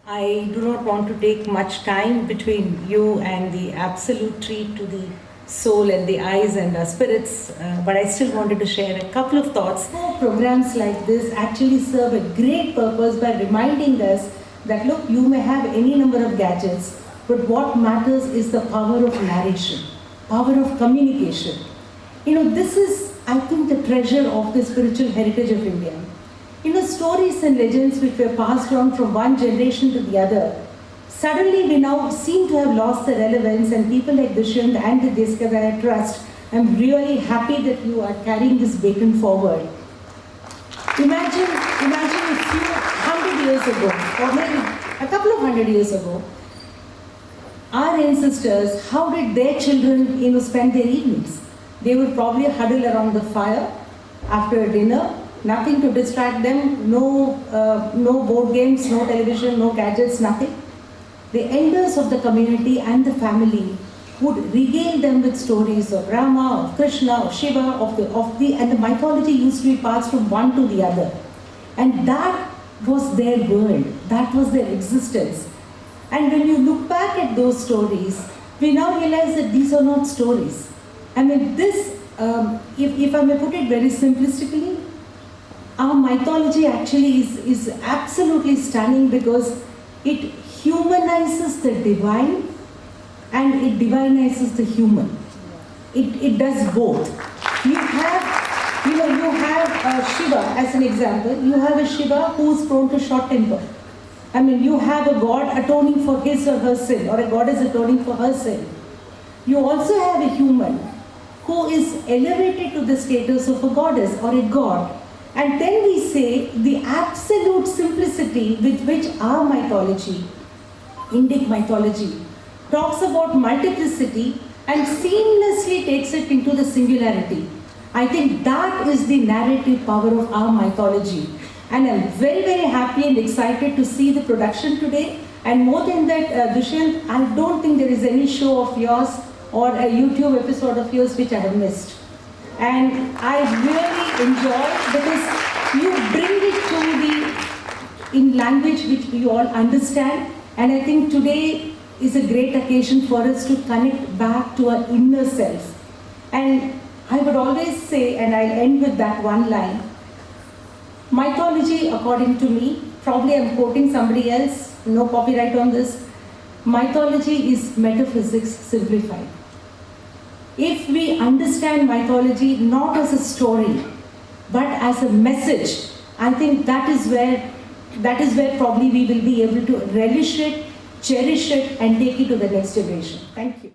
I do not want to take much time between you and the absolute treat to the soul and the eyes and our spirits, but I still wanted to share a couple of thoughts. Programs like this actually serve a great purpose by reminding us that look, you may have any number of gadgets, but what matters is the power of narration, power of communication. This is, I think, the treasure of the spiritual heritage of India. Stories and legends which were passed on from one generation to the other, suddenly we now seem to have lost the relevance, and people like Dushyant and the Deskaya Trust, I'm really happy that you are carrying this baton forward. Imagine a few hundred years ago, or maybe a couple of hundred years ago, our ancestors, how did their children spend their evenings? They would probably huddle around the fire after dinner, nothing to distract them, no board games, no television, no gadgets, nothing. The elders of the community and the family would regale them with stories of Rama, of Krishna, of Shiva, and the mythology used to be passed from one to the other. And that was their world, that was their existence. And when you look back at those stories, we now realize that these are not stories. I mean, this, if I may put it very simplistically, our mythology actually is absolutely stunning because it humanizes the divine and it divinizes the human. It does both. You have Shiva as an example. You have a Shiva who is prone to short temper. I mean, you have a god atoning for his or her sin, or a goddess atoning for her sin. You also have a human who is elevated to the status of a goddess or a god. And then we say the absolute simplicity with which our mythology, Indic mythology, talks about multiplicity and seamlessly takes it into the singularity. I think that is the narrative power of our mythology. And I'm very, very happy and excited to see the production today. And more than that, Dushyant, I don't think there is any show of yours or a YouTube episode of yours which I have missed. And I really enjoy because you bring it in language which we all understand. And I think today is a great occasion for us to connect back to our inner self. And I would always say, and I'll end with that one line, mythology, according to me, probably I'm quoting somebody else, no copyright on this, mythology is metaphysics simplified. If we understand mythology not as a story, but as a message, I think that is where probably we will be able to relish it, cherish it, and take it to the next generation. Thank you.